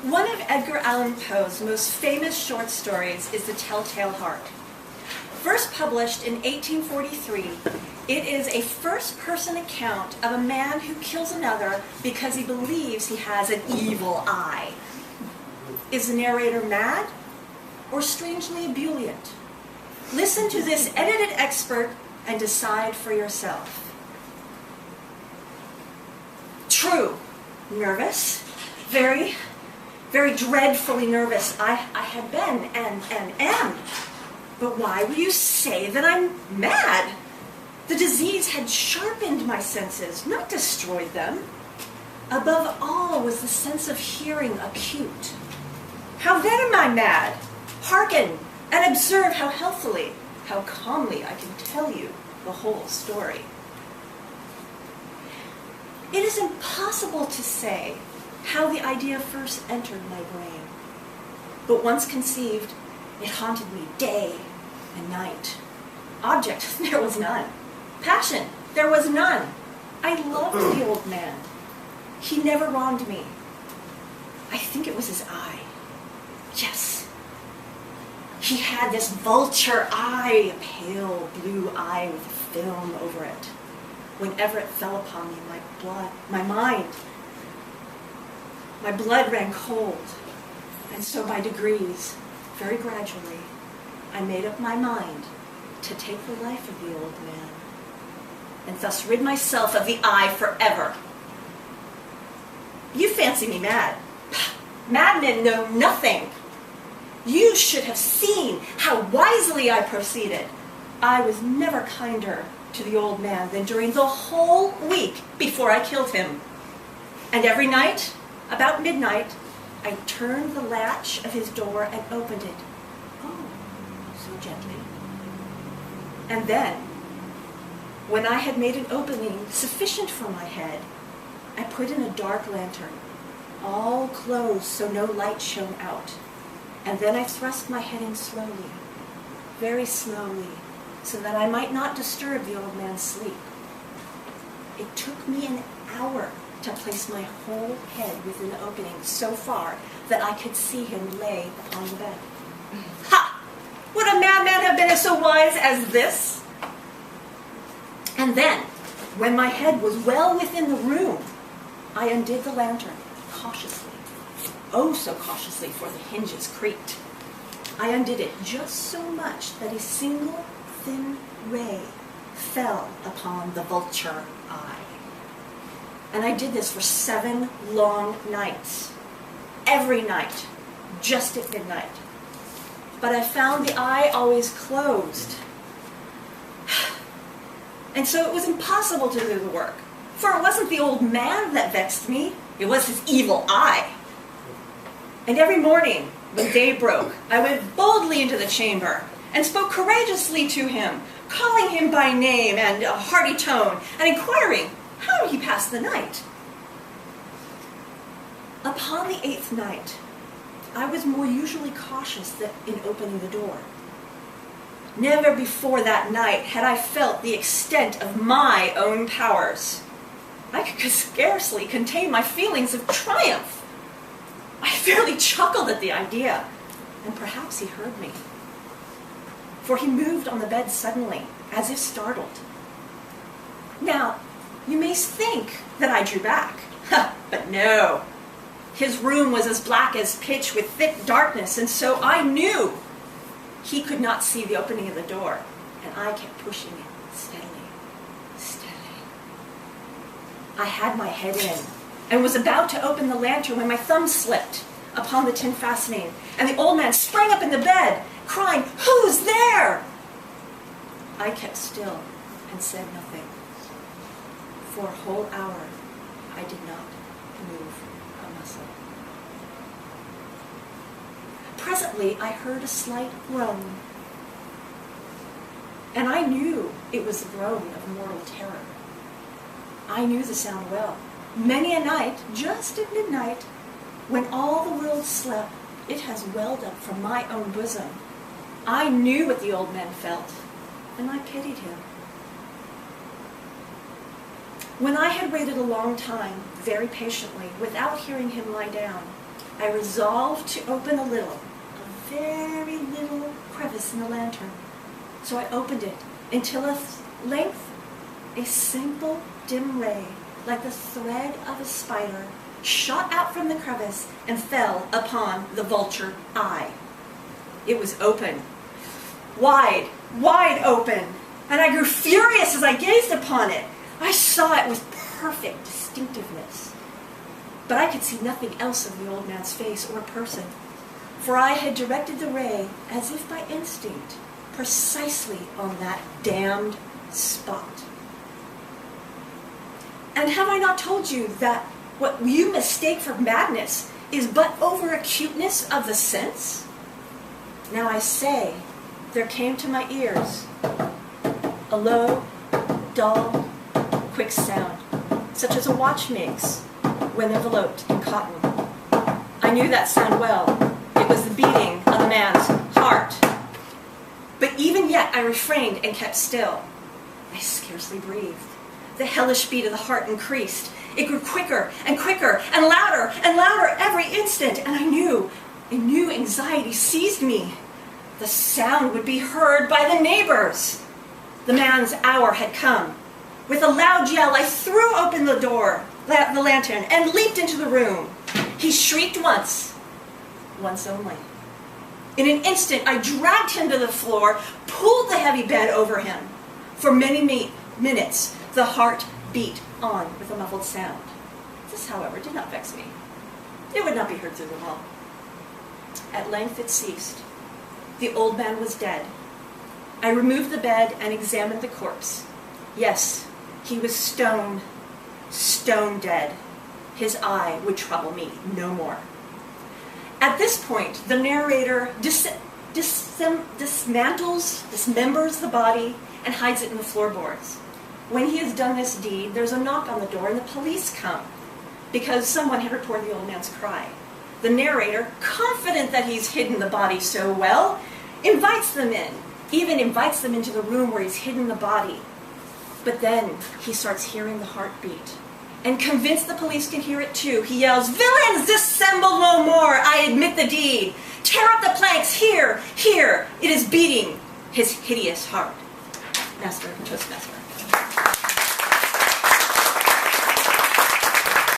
One of Edgar Allan Poe's most famous short stories is The Telltale Heart. First published in 1843, it is a first-person account of a man who kills another because he believes he has an evil eye. Is the narrator mad or strangely ebullient? Listen to this edited excerpt and decide for yourself. True. Nervous. Very dreadfully nervous. I had been and am. But why will you say that I'm mad? The disease had sharpened my senses, not destroyed them. Above all was the sense of hearing acute. How then am I mad? Hearken and observe how healthily, how calmly I can tell you the whole story. It is impossible to say how the idea first entered my brain. But once conceived, it haunted me day and night. Object, there was none. Passion, there was none. I loved the old man. He never wronged me. I think it was his eye. Yes. He had this vulture eye, a pale blue eye with a film over it. Whenever it fell upon me, my blood ran cold. And so by degrees, very gradually, I made up my mind to take the life of the old man and thus rid myself of the eye forever. You fancy me mad. Madmen know nothing. You should have seen how wisely I proceeded. I was never kinder to the old man than during the whole week before I killed him. And every night, about midnight, I turned the latch of his door and opened it. Oh, so gently. And then, when I had made an opening sufficient for my head, I put in a dark lantern, all closed so no light shone out. And then I thrust my head in slowly, very slowly, so that I might not disturb the old man's sleep. It took me an hour to place my whole head within the opening so far that I could see him lay upon the bed. Ha! Would a madman have been so wise as this? And then, when my head was well within the room, I undid the lantern cautiously. Oh, so cautiously, for the hinges creaked. I undid it just so much that a single thin ray fell upon the vulture eye. And I did this for 7 long nights. Every night, just at midnight. But I found the eye always closed. And so it was impossible to do the work. For it wasn't the old man that vexed me. It was his evil eye. And every morning, when day broke, I went boldly into the chamber and spoke courageously to him, calling him by name and a hearty tone, and inquiring how he passed the night. Upon the 8th night, I was more usually cautious in opening the door. Never before that night had I felt the extent of my own powers. I could scarcely contain my feelings of triumph. I fairly chuckled at the idea, and perhaps he heard me. For he moved on the bed suddenly, as if startled. Now, you may think that I drew back, but no. His room was as black as pitch with thick darkness, and so I knew he could not see the opening of the door, and I kept pushing it steadily, steadily. I had my head in, and was about to open the lantern when my thumb slipped upon the tin fastening, and the old man sprang up in the bed, crying, "Who's there?" I kept still and said nothing. For a whole hour, I did not move a muscle. Presently, I heard a slight groan, and I knew it was the groan of mortal terror. I knew the sound well. Many a night, just at midnight, when all the world slept, it has welled up from my own bosom. I knew what the old man felt, and I pitied him. When I had waited a long time, very patiently, without hearing him lie down, I resolved to open a very little crevice in the lantern. So I opened it until at length a simple dim ray, like the thread of a spider, shot out from the crevice and fell upon the vulture eye. It was open, wide open, and I grew furious as I gazed upon it. I saw it with perfect distinctiveness, but I could see nothing else of the old man's face or person, for I had directed the ray, as if by instinct, precisely on that damned spot. And have I not told you that what you mistake for madness is but over-acuteness of the sense? Now I say, there came to my ears a low, dull, quick sound, such as a watch makes when enveloped in cotton. I knew that sound well. It was the beating of a man's heart. But even yet I refrained and kept still. I scarcely breathed. The hellish beat of the heart increased. It grew quicker and quicker and louder every instant, and I knew a new anxiety seized me. The sound would be heard by the neighbors. The man's hour had come. With a loud yell, I threw open the door, the lantern, and leaped into the room. He shrieked once only. In an instant, I dragged him to the floor, pulled the heavy bed over him. For many minutes, the heart beat on with a muffled sound. This, however, did not vex me. It would not be heard through the wall. At length it ceased. The old man was dead. I removed the bed and examined the corpse. Yes, he was stone dead. His eye would trouble me no more. At this point, the narrator dismembers the body and hides it in the floorboards. When he has done this deed, there's a knock on the door and the police come because someone had reported the old man's cry. The narrator, confident that he's hidden the body so well, invites them in, even invites them into the room where he's hidden the body. But then he starts hearing the heartbeat. And convinced the police can hear it too, he yells, "Villains, dissemble no more! I admit the deed! Tear up the planks! Here! It is beating his hideous heart." Master, Toastmaster.